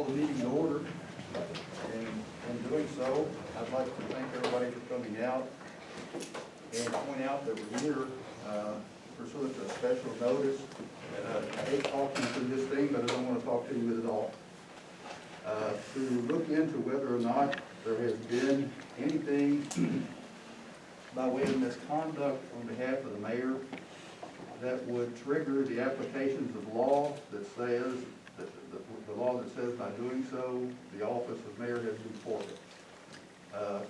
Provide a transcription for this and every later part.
the meeting to order. And in doing so, I'd like to thank everybody for coming out and point out that we're here pursuant to a special notice. I hate talking through this thing, but I don't want to talk to you with it all. To look into whether or not there has been anything by way of misconduct on behalf of the mayor that would trigger the applications of law that says, the law that says by doing so, the office of mayor has been forfeited.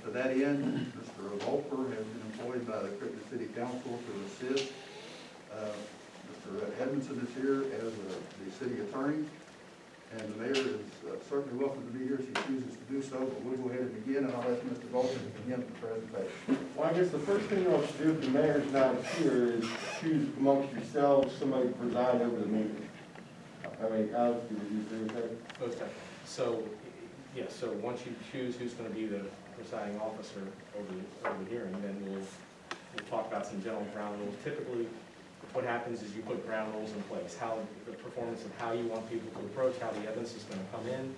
To that end, Mr. Volper has been employed by the Crittenden City Council to assist. Mr. Edmondson is here as the city attorney, and the mayor is certainly welcome to be here if she chooses to do so, but we'll go ahead and begin, and I'll ask Mr. Volper to begin the presentation. Well, I guess the first thing y'all should do if the mayor's not here is choose amongst yourselves somebody to preside over the meeting. I mean, Alex, would you agree with that? Okay. So, yeah, so once you choose who's going to be the presiding officer over the hearing, then we'll talk about some general ground rules. Typically, what happens is you put ground rules in place, how the performance of how you want people to approach, how the evidence is going to come in,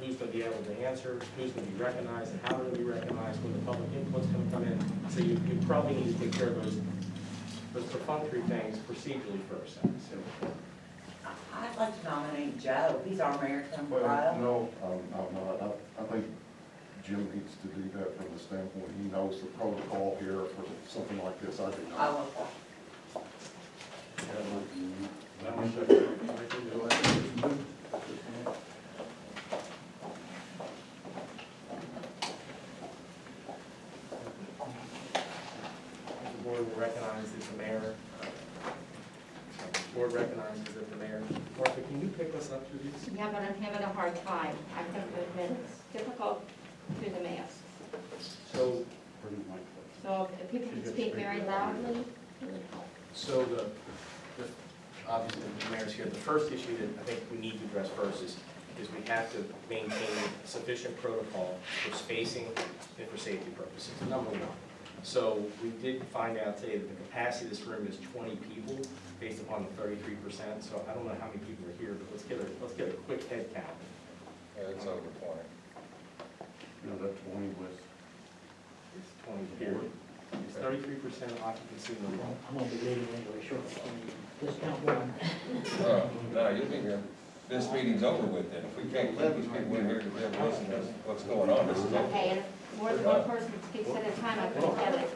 who's going to be able to answer, who's going to be recognized, and how they're going to be recognized, when the public input's going to come in. So you probably need to take care of those perfunctory things procedurally first. So, I'd like to nominate Joe. He's our mayor Well, temporary. no, I think Jim needs to do that from the standpoint, he knows the protocol here for something like this, I do I not. will. the board will recognize that the mayor, board recognizes that the mayor, Martha, can you pick us up through these? Yeah, but I'm having a hard time. I have to admit, it's difficult through the mask. So, So if people can speak very loudly, it would help. So obviously the mayor's here. The first issue that I think we need to address first is we have to maintain sufficient protocol for spacing and for safety purposes, number one. So we did find out today that the capacity of this room is 20 people based upon the 33%. So I don't know how many people are here, but let's get a quick head count. Yeah, it's over 20. You know, that 20 was, It's 20 period. It's 33% occupancy in the room. I'm gonna be leaving anyway, sure. Discount one. No, you'll be here. This meeting's over with then. If we can't keep these people in here to be able to listen to what's going on, this is over. Okay, and if more than one person speaks at a time, I think that it.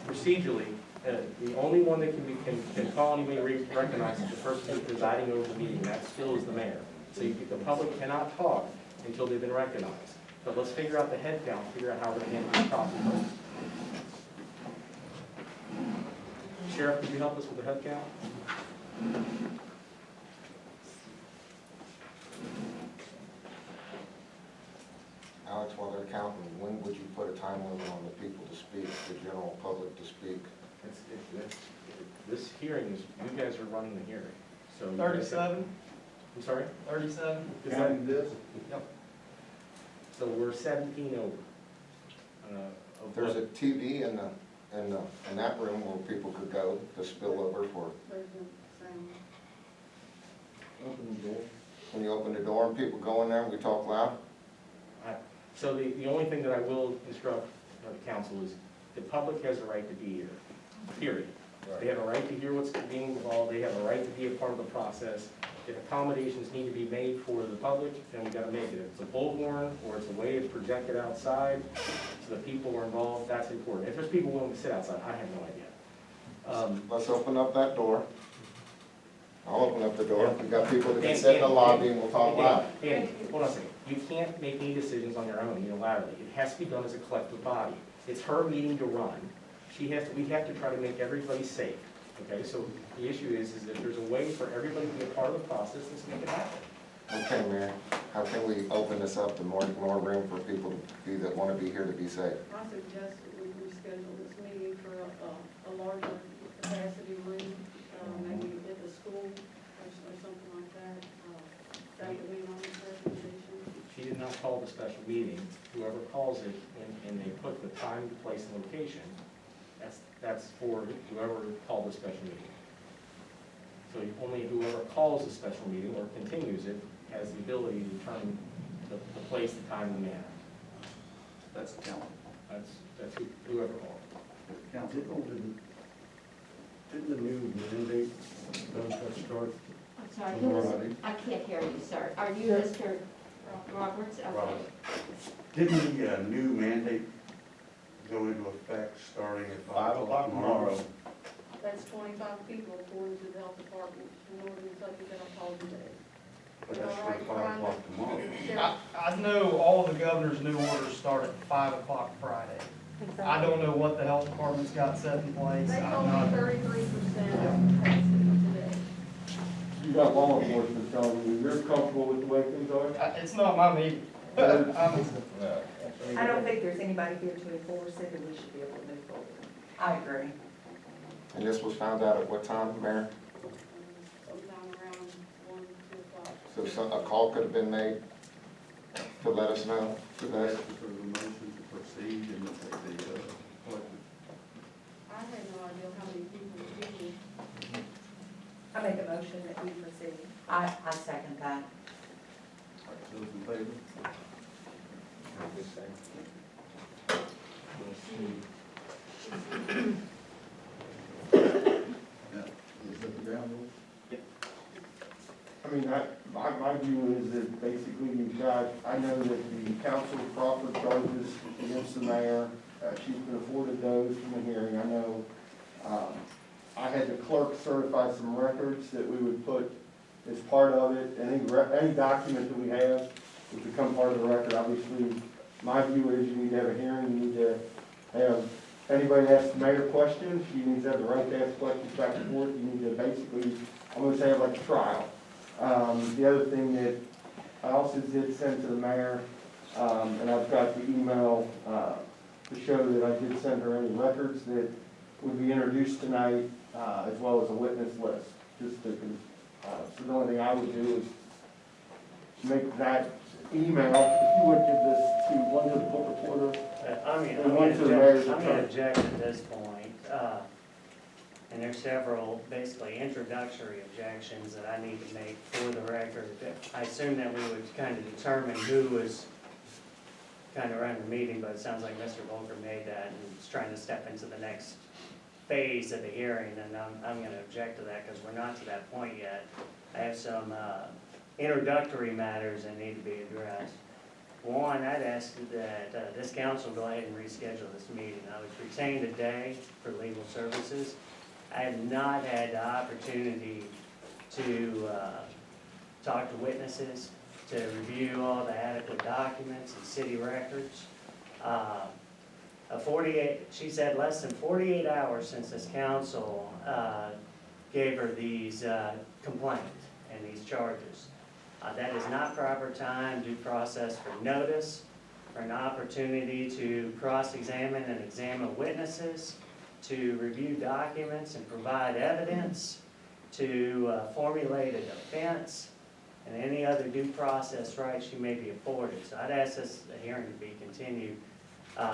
Procedurally, the only one that can call anybody recognized is the person who's presiding over the meeting. That still is the mayor. So the public cannot talk until they've been recognized. But let's figure out the head count, figure out how we're going to handle the problem. Sheriff, could you help us with the head count? Alex, while they're counting, when would you put a time limit on the people to speak, the general public to speak? This hearing is, you guys are running the hearing. So 37? I'm sorry? 37? Counting this, Yep. So we're 17 over. Of There's what- a TV in that room where people could go to spill over for, Open the door. when you open the door and people go in there and we talk loud? So the only thing that I will instruct the council is the public has a right to be here, period. They have a right to hear what's being involved, they have a right to be a part of the process. If accommodations need to be made for the public, then we gotta make it. If it's a bullhorn or it's a way to project it outside so the people are involved, that's important. If there's people willing to sit outside, I have no idea. Let's open up that door. I'll open up the door. We got people that can sit in the lobby and we'll talk loud. And, hold on a second, you can't make any decisions on your own unilaterally. It has to be done as a collective body. It's her meeting to run. We have to try to make everybody safe, okay? So the issue is that there's a way for everybody to be a part of the process, let's make it happen. Okay, Mayor, how can we open this up to more room for people to be, that want to be here to be safe? I suggest that we reschedule this meeting for a larger capacity room, maybe at the school or something like that. That would be on the recommendation. She did not call the special meeting. Whoever calls it, and they put the time, place, and location, that's for whoever called the special meeting. So only whoever calls the special meeting or continues it has the ability to determine the place, the time, the manner. That's the council. That's whoever calls. Council. Didn't the new mandate, start? I'm sorry, who is, I can't hear you, sir. Are you Mr. Roberts? Okay. Robert. Didn't the new mandate go into effect starting at 5 o'clock tomorrow? That's 25 people according to the health department in order to take it out today. But that's for 5 o'clock tomorrow. I know all the governor's new orders start at 5 o'clock Friday. I don't know what the health department's got set in place. They I'm told me not, 33% capacity today. You got law enforcement telling you, you're comfortable with the way things are? it's not my meeting. No. I don't think there's anybody here to enforce it, and we should be able to move forward. I agree. And this was found out at what time, Mayor? Sometime around 1, 2 o'clock. So a call could have been made to let us know today? For the motion to proceed and the, I had no idea how many people were here. I make a motion that we proceed. I second that. those in favor? Yeah, is that the ground rules? I mean, my view is that basically you've got, I know that the council proffered charges against the mayor. She's been afforded those from the hearing. I know, I had the clerk certify some records that we would put as part of it. Any document that we have would become part of the record. Obviously, my view is you need to have a hearing, you need to have, if anybody asks the mayor questions, you need to have the right to ask questions back and forth. You need to basically almost have like a trial. The other thing that I also did send to the mayor, and I've got the email to show that I did send her any records that would be introduced tonight, as well as a witness list. Just to, so the only thing I would do is make that email, if you would give this to one to the book reporter. I'm one to the mayor's gonna attorney. object at this point. And there's several basically introductory objections that I need to make for the record. I assume that we would kind of determine who was kind of running the meeting, but it sounds like Mr. Volker made that and is trying to step into the next phase of the hearing, and I'm going to object to that because we're not to that point yet. I have some introductory matters that need to be addressed. One, I'd ask that this council go ahead and reschedule this meeting. I was retained today for legal services. I have not had the opportunity to talk to witnesses, to review all the adequate documents and city records. She said less than 48 hours since this council gave her these complaints and these charges. That is not proper time, due process for notice, for an opportunity to cross-examine and examine witnesses, to review documents and provide evidence, to formulate a defense, and any other due process rights she may be afforded. So I'd ask this hearing to be continued,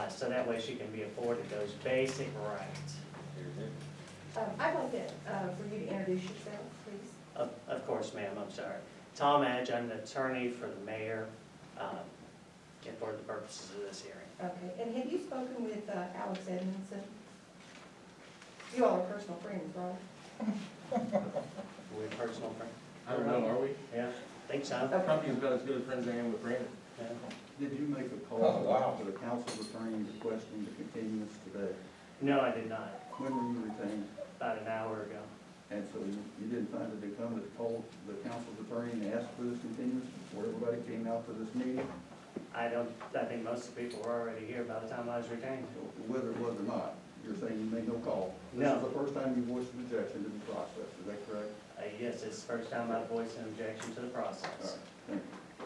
so that way she can be afforded those basic rights. I'd like for you to introduce yourself, please. Of course, ma'am, I'm sorry. Tom Edge, I'm the attorney for the mayor, and for the purposes of this hearing. Okay, and have you spoken with Alex Edmondson? You all are personal friends, right? Are we a personal friend? I don't know, are we? Yeah, think so. Probably about as good a friends as I am with Brandon. Yeah. Did you make a call Oh, wow. to the council's attorney requesting the continuance today? No, I did not. When were you retained? About an hour ago. And so you didn't find it incumbent to call the council's attorney and ask for this continuance before everybody came out for this meeting? I think most of the people were already here by the time I was retained. Whether it was or not, you're saying you made no call? No. This is the first time you voiced an objection to the process, is that correct? Yes, it's the first time I've voiced an objection to the All process. right, thank you.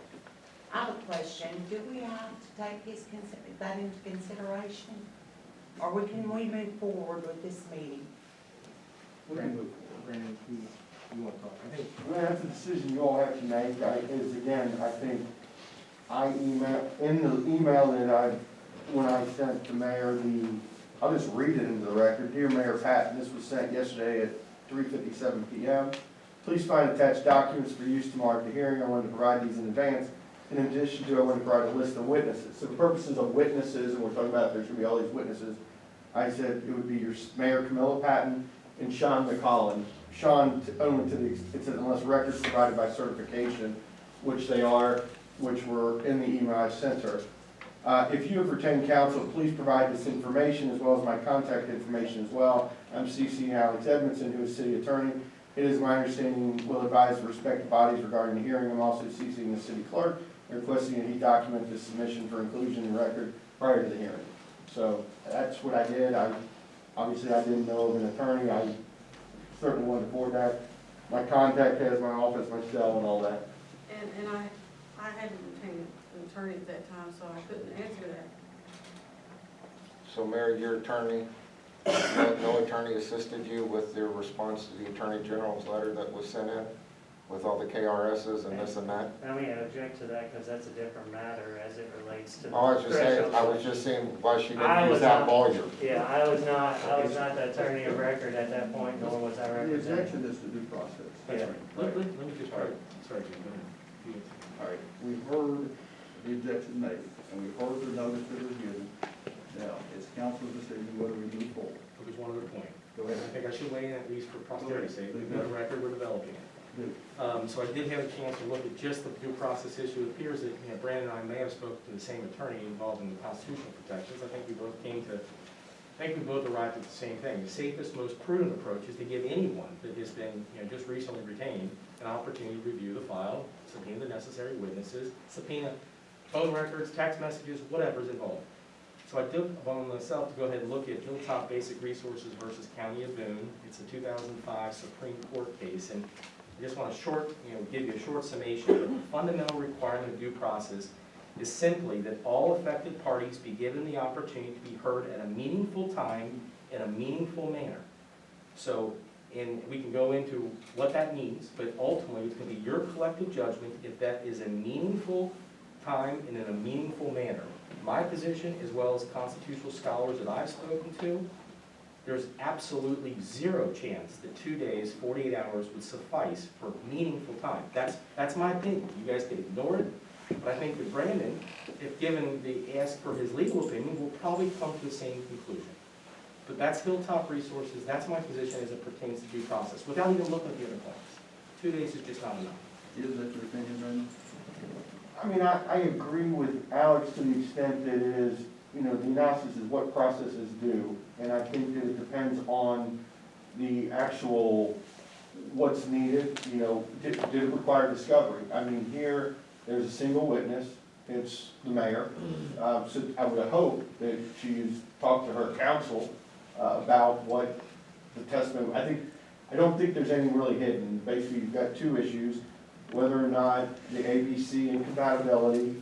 I have a question. Do we have to take that into consideration? Or can we move forward with this meeting? We can move forward. Brandon, you want to talk? I think Well, that's a decision you all have to make. Is again, I think in the email that when I sent the mayor I'll just read it into the record. Dear Mayor Patton, this was sent yesterday at 3:57 p.m. Please find attached documents for use tomorrow at the hearing. I wanted to provide these in advance. In addition to, I want to provide a list of witnesses. So the purposes of witnesses, and we're talking about there's going to be all these witnesses, I said it would be your Mayor Camilla Patton and Sean McCollum. Sean, only to the, it says unless records provided by certification, which they are, which were in the email I sent her. If you have retained counsel, please provide this information as well as my contact information as well. I'm CCing Alex Edmondson, who is city attorney. It is my understanding we'll advise the respective bodies regarding the hearing. I'm also CCing the city clerk, requesting that he document this submission for inclusion in the record prior to the hearing. So that's what I did. Obviously I didn't know of an attorney. I certainly wanted to forward that. My contact has my office, my cell, and all that. And I hadn't retained an attorney at that time, so I couldn't answer that. So Mayor, your attorney, no attorney assisted you with your response to the Attorney General's letter that was sent in with all the KRSs and this and that? I mean, I object to that because that's a different matter as it relates to the I was just saying, threshold. I was just saying why she I didn't use was that not- lawyer. Yeah, I was not the attorney of record at that point, nor was I The representing. objection is to due process. That's right. Let me just, sorry, Jim, go ahead. All right, we've heard the objection made, and we've heard the notice that was given. Now, it's council's decision whether we move forward. There's one other point. Go I ahead. think I should weigh in at least for posterity's sake. We've got a record, we're developing it. So I did have a chance to look at just the due process issue. It appears that, Brandon and I may have spoken to the same attorney involved in the constitutional protections. I think we both arrived at the same thing. The safest, most prudent approach is to give anyone that has been, just recently retained an opportunity to review the file, subpoena the necessary witnesses, subpoena phone records, text messages, whatever's involved. So I took upon myself to go ahead and look at Hilltop Basic Resources versus County of Boone. It's a 2005 Supreme Court case, and I just want to give you a short summation. The fundamental requirement of due process is simply that all affected parties be given the opportunity to be heard at a meaningful time in a meaningful manner. So, and we can go into what that means, but ultimately it's going to be your collective judgment if that is a meaningful time and in a meaningful manner. My position, as well as constitutional scholars that I've spoken to, there's absolutely zero chance that 2 days, 48 hours would suffice for meaningful time. That's my opinion. You guys can ignore it, but I think that Brandon, if given the ask for his legal opinion, will probably come to the same conclusion. But that's Hilltop Resources. That's my position as it pertains to due process, without even looking at the other points. 2 days is just not enough. Is that your opinion, Brandon? I mean, I agree with Alex to the extent that it is, the analysis is what processes do. And I think that it depends on the actual, what's needed, did it require discovery? I mean, here, there's a single witness, it's the mayor. So I would hope that she's talked to her counsel about what the testimony, I don't think there's anything really hidden. Basically, you've got two issues, whether or not the ABC incompatibility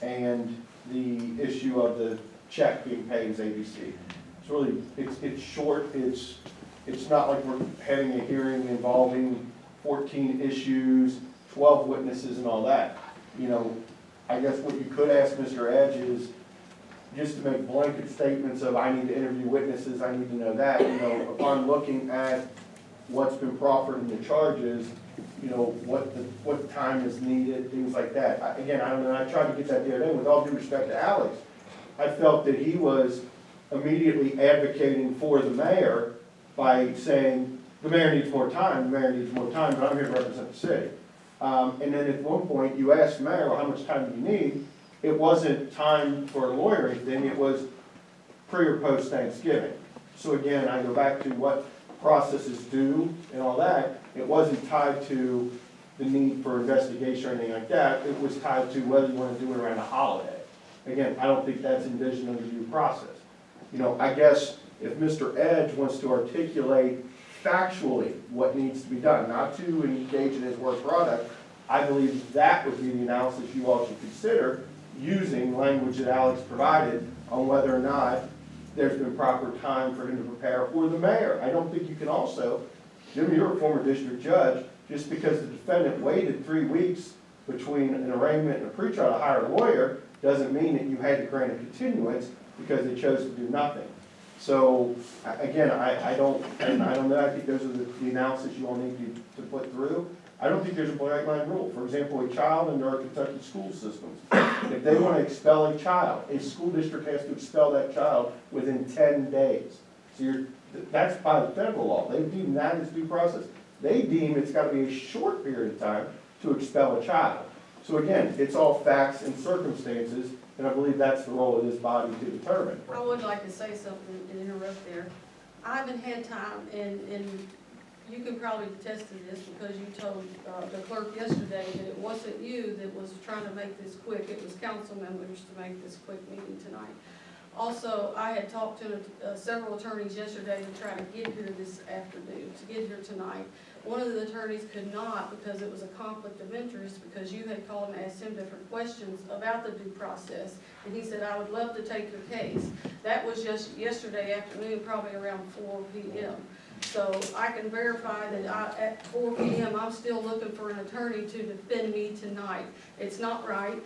and the issue of the check being paid as ABC. It's really, it's short, it's not like we're having a hearing involving 14 issues, 12 witnesses and all that. I guess what you could ask Mr. Edge is just to make blanket statements of, I need to interview witnesses, I need to know that, upon looking at what's been proffered in the charges, what time is needed, things like that. Again, I don't know, I tried to get that the other day, with all due respect to Alex, I felt that he was immediately advocating for the mayor by saying, the mayor needs more time, but I'm here to represent the city. And then at one point, you asked the mayor, well, how much time do you need? It wasn't time for a lawyer or anything, it was pre or post Thanksgiving. So again, I go back to what processes do and all that. It wasn't tied to the need for investigation or anything like that. It was tied to whether you want to do it around a holiday. Again, I don't think that's envisioned in the due process. I guess if Mr. Edge wants to articulate factually what needs to be done, not to engage in his work product, I believe that would be the analysis you all should consider, using language that Alex provided on whether or not there's been proper time for him to prepare for the mayor. I don't think you can also, Jim, you're a former district judge, just because the defendant waited 3 weeks between an arraignment and a pretrial to hire a lawyer, doesn't mean that you had to grant a continuance because they chose to do nothing. So, again, I don't know, I think those are the analysis you all need to put through. I don't think there's a black line rule. For example, a child under our Kentucky school systems, if they want to expel a child, a school district has to expel that child within 10 days. So that's by the federal law. They deem that as due process. They deem it's got to be a short period of time to expel a child. So again, it's all facts and circumstances, and I believe that's the role of this body to determine. I would like to say something and interrupt there. I haven't had time, and you can probably attest to this because you told the clerk yesterday that it wasn't you that was trying to make this quick, it was council members to make this quick meeting tonight. Also, I had talked to several attorneys yesterday to try to get here this afternoon, to get here tonight. One of the attorneys could not because it was a conflict of interest, because you had called and asked him different questions about the due process, and he said, I would love to take your case. That was just yesterday afternoon, probably around 4 p.m. So I can verify that at 4 p.m., I'm still looking for an attorney to defend me tonight. It's not right.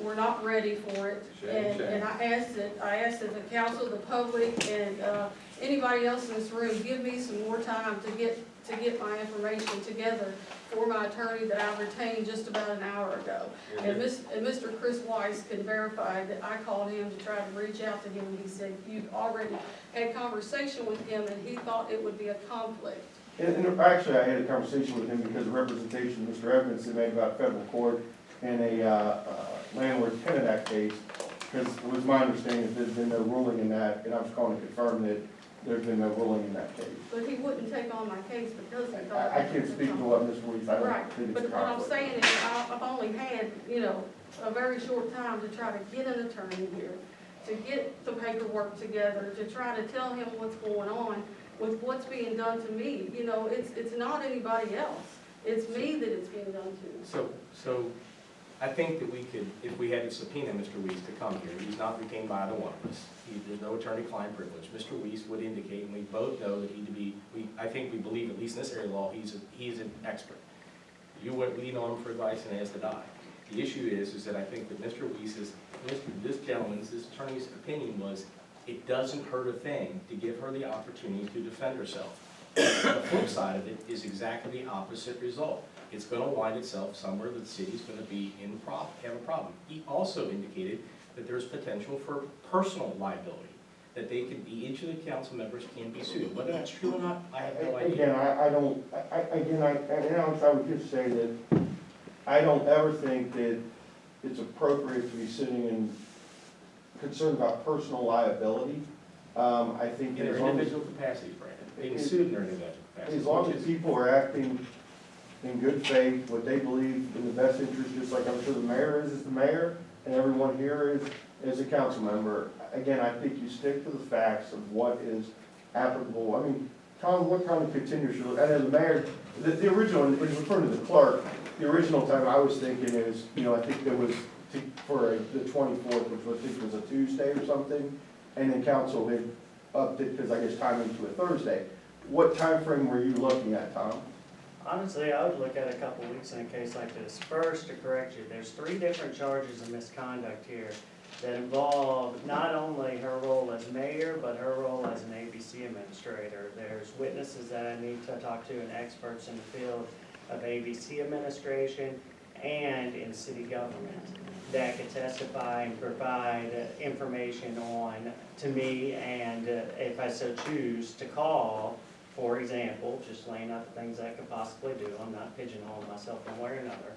We're not ready for it. And I asked that the council, the public, and anybody else in this room give me some more time to get my information together for my attorney that I retained just about an hour ago. And Mr. Chris Weiss can verify that I called him to try to reach out to him, and he said you'd already had conversation with him and he thought it would be a conflict. And actually, I had a conversation with him because of representation Mr. Edmondson made about federal court and a landlord-tenant act case, because it was my understanding that there's been no ruling in that, and I was calling to confirm that there's been no ruling in that case. But he wouldn't take on my case because he thought. I can't speak to what Mr. Weiss, I Right, don't think it's but a what I'm conflict. saying is, I've only had, a very short time to try to get an attorney here, to get the paperwork together, to try to tell him what's going on with what's being done to me. It's not anybody else. It's me that it's being done to. So I think that we could, if we had to subpoena Mr. Weiss to come here, he's not retained by either one of us. There's no attorney-client privilege. Mr. Weiss would indicate, and we both know that I think we believe, at least in this area of law, he's an expert. You would lean on him for advice, and as did I. The issue is that I think that Mr. Weiss's, this attorney's opinion was, it doesn't hurt a thing to give her the opportunity to defend herself. The flip side of it is exactly the opposite result. It's going to wind itself somewhere that the city's going to be have a problem. He also indicated that there's potential for personal liability, that they could be, each of the council members can be sued. Whether that's true or not, I have no idea. Again, I would just say that I don't ever think that it's appropriate to be sitting and concerned about personal liability. I think In that their as long as, individual capacities, Brandon, they can sue in their individual capacities. as long as people are acting in good faith, what they believe in the best interest, just like I'm sure the mayor is the mayor, and everyone here is a council member. Again, I think you stick to the facts of what is applicable. I mean, Tom, what kind of continuous, and as a mayor, the original, and referring to the clerk, the original time I was thinking is, I think there was for the 24th, which I think was a Tuesday or something, and then council had upped it because I guess time into a Thursday. What time frame were you looking at, Tom? Honestly, I would look at a couple weeks in a case like this. First, to correct you, there's 3 different charges of misconduct here that involve not only her role as mayor, but her role as an ABC administrator. There's witnesses that I need to talk to and experts in the field of ABC administration and in city government that could testify and provide information to me, and if I so choose, to call. For example, just laying out the things I could possibly do, I'm not pigeonholing myself one way or another,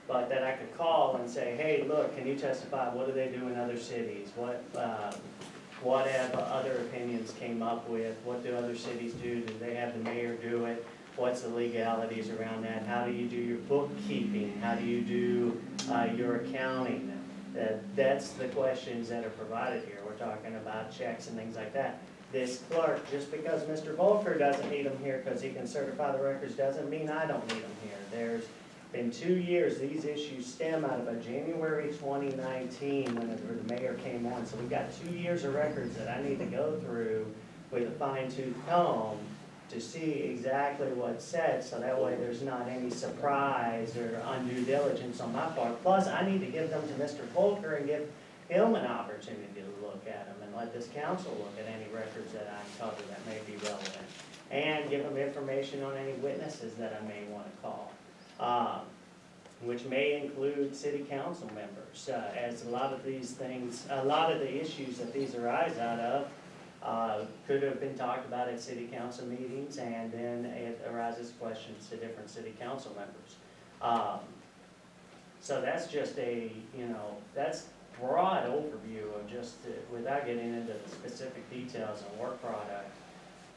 but that I could call and say, hey, look, can you testify, what do they do in other cities? What have other opinions came up with? What do other cities do? Do they have the mayor do it? What's the legalities around that? How do you do your bookkeeping? How do you do your accounting? That's the questions that are provided here. We're talking about checks and things like that. This clerk, just because Mr. Volker doesn't need him here because he can certify the records, doesn't mean I don't need him here. There's been 2 years, these issues stem out of a January 2019 when the mayor came on. So we've got 2 years of records that I need to go through with a fine-tooth comb to see exactly what's said, so that way there's not any surprise or undue diligence on my part. Plus, I need to give them to Mr. Volker and give him an opportunity to look at them and let this council look at any records that I uncover that may be relevant. And give him information on any witnesses that I may want to call, which may include city council members. As a lot of these things, a lot of the issues that these arise out of could have been talked about at city council meetings, and then it arises questions to different city council members. So that's just a, that's broad overview of just, without getting into the specific details and work product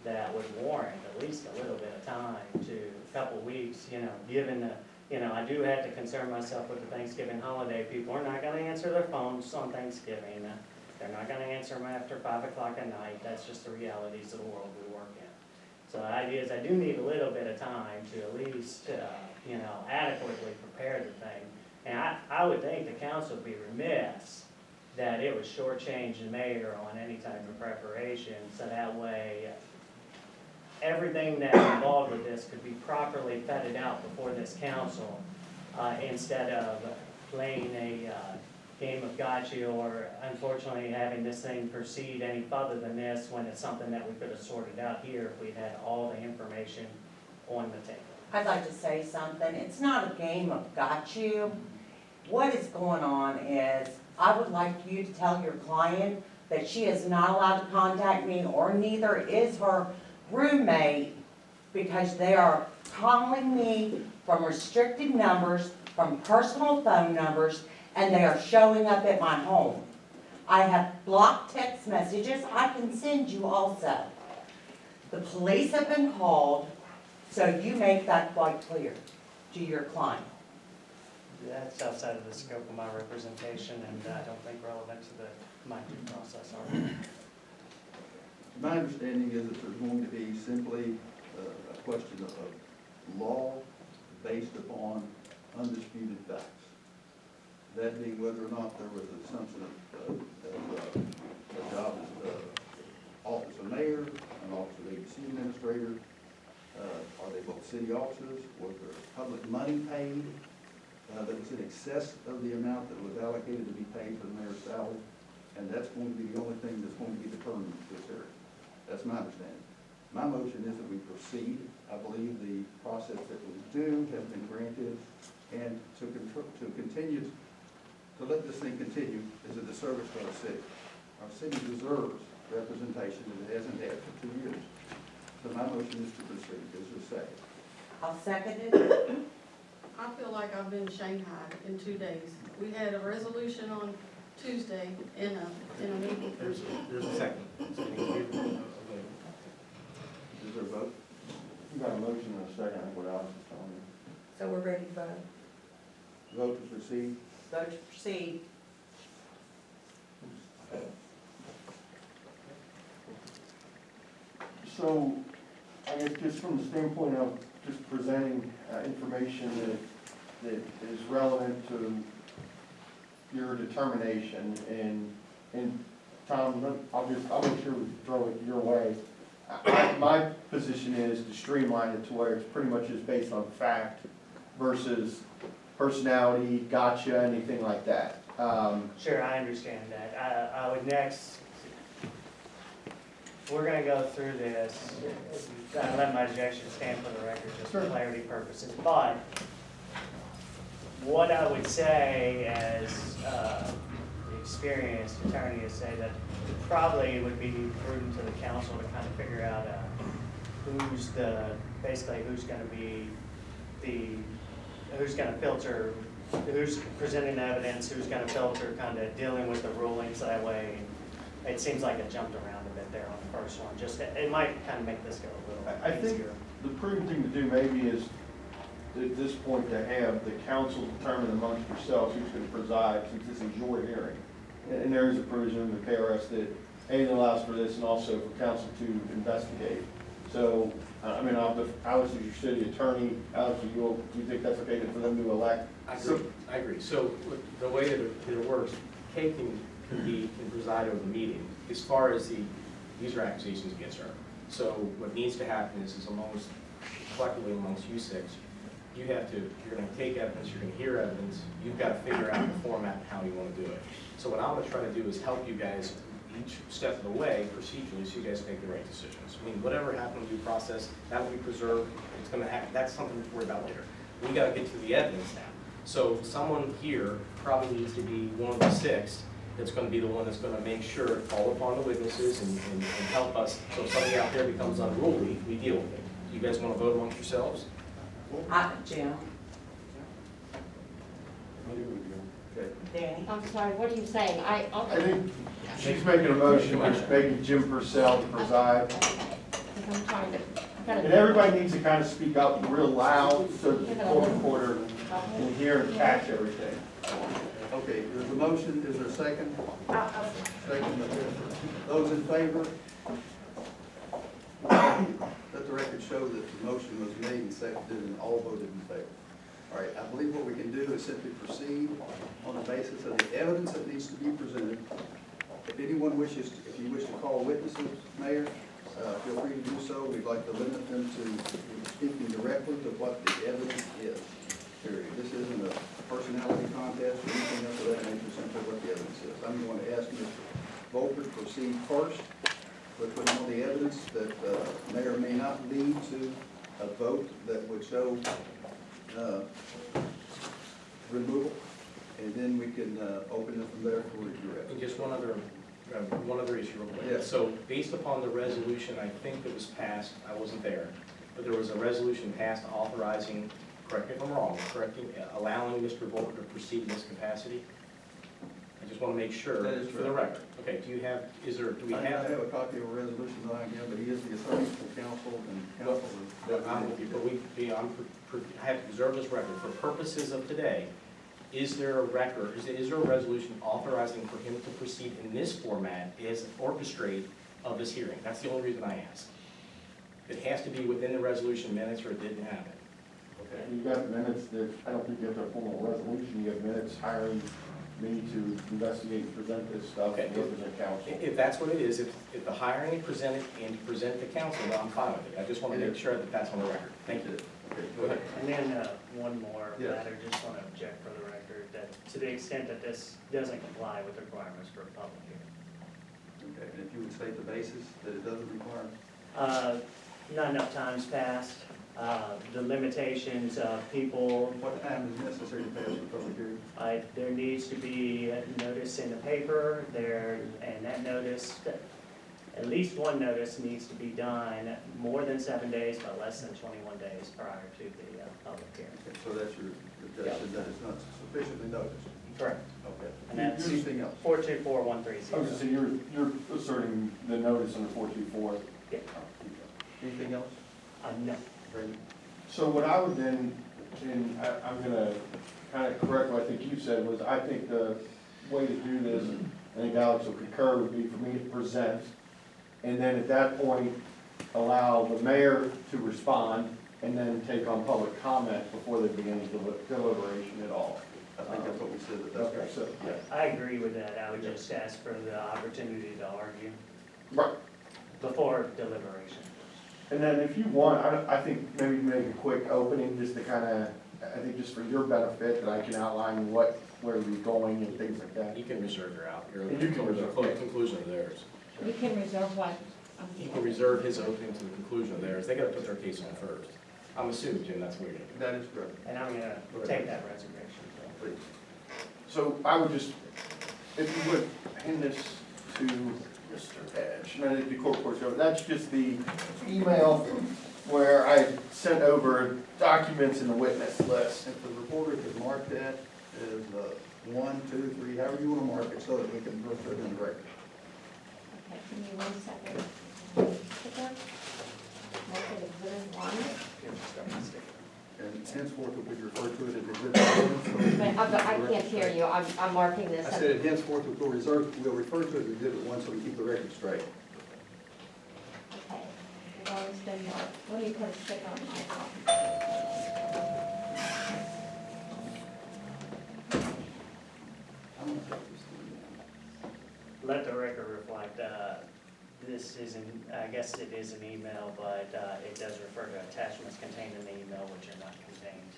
that would warrant at least a little bit of time to a couple weeks, given the, I do have to concern myself with the Thanksgiving holiday. People are not gonna answer their phones on Thanksgiving. They're not gonna answer them after 5 o'clock at night. That's just the realities of the world we work in. So the idea is I do need a little bit of time to at least, adequately prepare the thing. And I would think the council would be remiss that it was shortchanged the mayor on any type of preparation, so that way everything that's involved with this could be properly vetted out before this council, instead of playing a game of gotcha, or unfortunately having this thing proceed any further than this when it's something that we could have sorted out here if we'd had all the information on the table. I'd like to say something. It's not a game of gotcha. What is going on is, I would like you to tell your client that she is not allowed to contact me, or neither is her roommate, because they are calling me from restricted numbers, from personal phone numbers, and they are showing up at my home. I have blocked text messages I can send you also. The police have been called, so you make that quite clear to your client. That's outside of the scope of my representation, and I don't think relevant to my due process argument. My understanding is that there's going to be simply a question of law based upon undisputed facts. That being whether or not there was an assumption of a job as office of mayor, an office of ABC administrator. Are they both city offices? Was there public money paid that was in excess of the amount that was allocated to be paid for the mayor's salary? And that's going to be the only thing that's going to be determined in this area. That's my understanding. My motion is that we proceed. I believe the process that was due has been granted, and to continue, to let this thing continue is a disservice to our city. Our city deserves representation that it hasn't had for 2 years. So my motion is to proceed. Is there a second? I'll second it. I feel like I've been shanghaied in 2 days. We had a resolution on Tuesday in a meeting. There's a second. Is there a vote? You got a motion and a second, I think what Alex is telling you. So we're ready to vote. Vote to proceed. Vote to proceed. So, I guess just from the standpoint of just presenting information that is relevant to your determination, and Tom, I'll make sure we throw it your way. My position is to streamline it to where it's pretty much just based on fact versus personality, gotcha, anything like that. Sure, I understand that. I would next, we're gonna go through this. I let my objection stand for the record, just for clarity purposes. But what I would say as the experienced attorney is say that probably would be prudent to the council to kind of figure out basically who's gonna be who's gonna filter, who's presenting the evidence, who's gonna filter, kind of dealing with the rulings that way. It seems like it jumped around a bit there on the first one. Just, it might kind of make this go a little I think easier. the prudent thing to do maybe is, at this point, to have the council determine amongst yourselves who's going to preside, since this is your hearing. And there is a provision in the KRS that A, allows for this, and also for council to investigate. So, I mean, Alex is your city attorney. Alex, do you think that's okay for them to elect? I agree. So the way that it works, Kay can preside over the meeting as far as these are accusations against her. So what needs to happen is amongst, collectively amongst you six, you have to, you're gonna take evidence, you're gonna hear evidence, you've got to figure out the format and how you want to do it. So what I'm gonna try to do is help you guys each step of the way procedurally so you guys make the right decisions. I mean, whatever happened in due process, that will be preserved, it's gonna happen, that's something to worry about later. We gotta get to the evidence now. So someone here probably needs to be one of the 6 that's gonna be the one that's gonna make sure, call upon the witnesses and help us. So if somebody out there becomes unruly, we deal with it. You guys wanna vote amongst yourselves? Jim, Okay. Danny? I'm sorry, what are you saying? I think she's making a motion, which is making Jim Purcell to preside. Because I'm trying to, And everybody needs to kind of speak up real loud so that the court reporter can hear and catch everything. Okay, there's a motion, is there a second? Second, those in favor? Let the record show that the motion was made and seconded and all voted in favor. All right, I believe what we can do is simply proceed on the basis of the evidence that needs to be presented. If anyone wishes, if you wish to call witnesses, Mayor, feel free to do so. We'd like to limit them to speaking directly to what the evidence is. Period. This isn't a personality contest or anything else of that nature, simply what the evidence is. I'm going to ask Mr. Volker to proceed first with putting on the evidence that may or may not lead to a vote that would show removal, and then we can open it from there for review. And just one other issue real quick. Yes. So based upon the resolution, I think that was passed, I wasn't there, but there was a resolution passed authorizing, correct me if I'm wrong, allowing Mr. Volker to proceed in this capacity? I just want to make sure, That is for the correct. record. Okay, do we I have? have a copy of a resolution that I have, but he is the attorney for council, and council is. I'm with you, but I have to preserve this record. For purposes of today, is there a record, is there a resolution authorizing for him to proceed in this format as orchestrate of this hearing? That's the only reason I ask. It has to be within the resolution minutes or it didn't happen. Okay. You've got minutes that, I don't think you have to have a formal resolution, you have minutes hiring me to investigate and present this stuff Okay. and represent council. If that's what it is, if the hiring and present to council, then I'm fine with it. I just want to make sure that that's on the record. Thank you. Okay, go ahead. And then one more Yes. matter, just want to object for the record, that to the extent that this doesn't comply with the requirements for a public hearing. Okay, and if you would state the basis that it doesn't require? Not enough time's passed. The limitations of people, What time is necessary to pass the public hearing? there needs to be a notice in the paper there, and that notice, at least one notice needs to be done more than 7 days, but less than 21 days prior to the public hearing. Okay, so that's your objection, that it's not sufficiently noticed? Correct. Okay. And that's Anything else? 424130. I was gonna say, you're asserting the notice under 424. Yeah. Anything else? No. So what I would then, and I'm gonna kind of correct what I think you said, was I think the way to do this, and I think Alex will concur, would be for me to present, and then at that point, allow the mayor to respond, and then take on public comment before there begins deliberation at all. I think that's what we said, that that's. Okay, so, yeah. I agree with that. I would just ask for the opportunity to argue Right. before deliberation. And then if you want, I think maybe make a quick opening, just to kind of, I think just for your benefit, that I can outline where we're going and things like that. You can reserve your And you can reserve, the okay. conclusion of theirs. you can reserve what? He can reserve his opening to the conclusion of theirs. They gotta put their case on first. I'm assuming, Jim, that's what you're gonna do. That is correct. And I'm gonna take that reservation. Please. So I would just, if you would, hand this to Mr. Edge, and I think the court report's over. That's just the email where I sent over documents in the witness list. If the reporter could mark that as 1, 2, 3, however you want to mark it, so that we can go through it in the record. Okay, give me 1 second. Sticker. Mark it exhibit 1. And henceforth, we refer to it as exhibit 1. I can't hear you, I'm marking this. I said henceforth, we'll refer to it as exhibit 1, so we keep the record straight. Okay, it's always been marked. Let me put a sticker on my copy. I'm gonna take this thing Let the record reflect, this isn't, I guess it is an email, but it does refer to attachments contained in the email which are not contained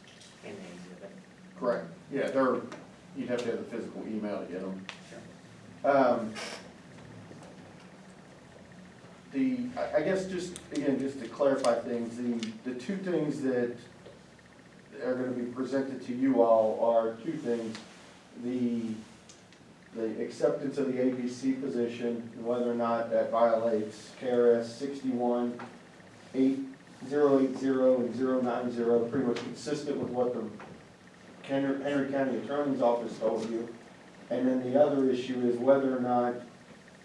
in the exhibit. Correct. Yeah, you'd have to have the physical email to get them. I guess just, again, just to clarify things, the two things that are gonna be presented to you all are two things. The acceptance of the ABC position, and whether or not that violates KRS 61, 8080 and 090, pretty much consistent with what the Henry County Attorney's Office told you. And then the other issue is whether or not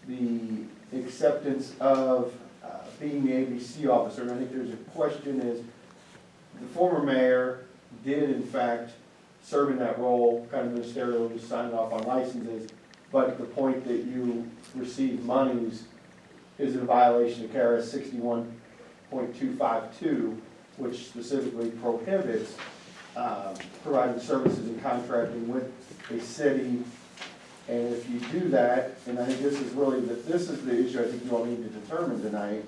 the acceptance of being the ABC officer, and I think there's a question is, the former mayor did in fact serve in that role, kind of ministerial, just signed off on licenses, but the point that you receive monies is in violation of KRS 61.252, which specifically prohibits providing services and contracting with a city. And if you do that, and I think this is the issue I think you all need to determine tonight.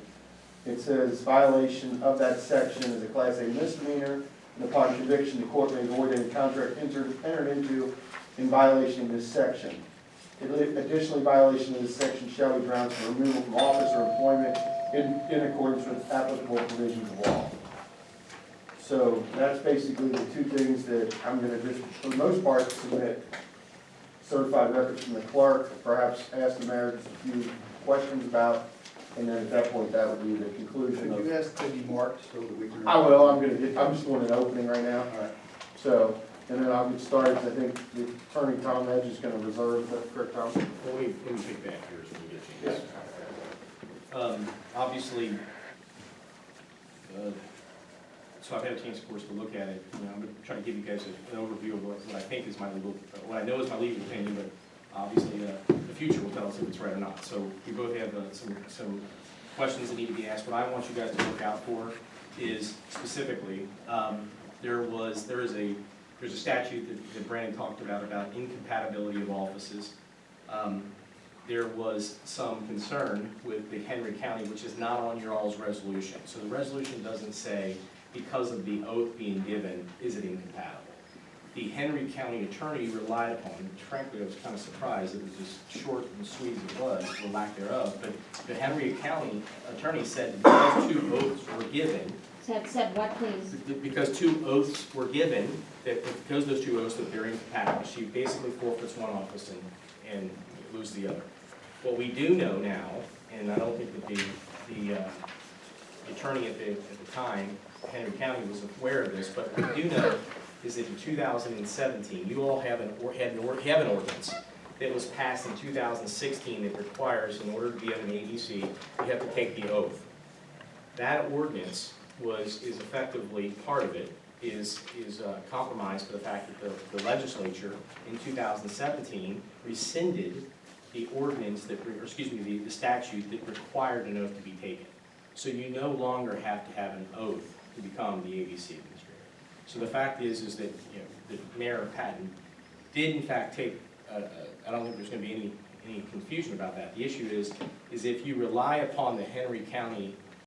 It says violation of that section is a Class A misdemeanor, and upon conviction, the court may void any contract entered into in violation of this section. Additionally, violation of this section shall be grounds for removal from office or employment in accordance with applicable provisions of law. So that's basically the two things that I'm gonna just, for the most part, submit certified records from the clerk, perhaps ask the mayor just a few questions about, and then at that point, that would be the conclusion Could of. you ask to be marked so that we can? I will, I'm just doing an opening right now. All right. So, and then I'll get started. I think the attorney Tom Edge is gonna reserve, is that correct, Tom? Well, let me pick back here so we get a chance. Obviously, so I've had a chance, of course, to look at it. You know, I'm trying to give you guys an overview of what I think is my legal, what I know is my legal opinion, but obviously the future will tell us if it's right or not. So we both have some questions that need to be asked. What I want you guys to look out for is specifically, there's a statute that Brandon talked about incompatibility of offices. There was some concern with the Henry County, which is not on your all's resolution. So the resolution doesn't say, because of the oath being given, is it incompatible? The Henry County attorney relied upon, and frankly, I was kind of surprised, it was as short and sweet as it was, or lack thereof, but the Henry County attorney said that because two oaths were given, Said what, please? because two oaths were given, that because those two oaths, that they're incompatible, she basically forfeits one office and loses the other. What we do know now, and I don't think that the attorney at the time, Henry County, was aware of this, but what we do know is that in 2017, you all have an ordinance that was passed in 2016 that requires, in order to be an ABC, you have to take the oath. That ordinance is effectively, part of it is compromised by the fact that the legislature in 2017 rescinded the ordinance that, the statute that required an oath to be taken. So you no longer have to have an oath to become the ABC administrator. So the fact is that, you know, the Mayor Patton did in fact take, I don't think there's going to be any confusion about that. The issue is if you rely upon the Henry County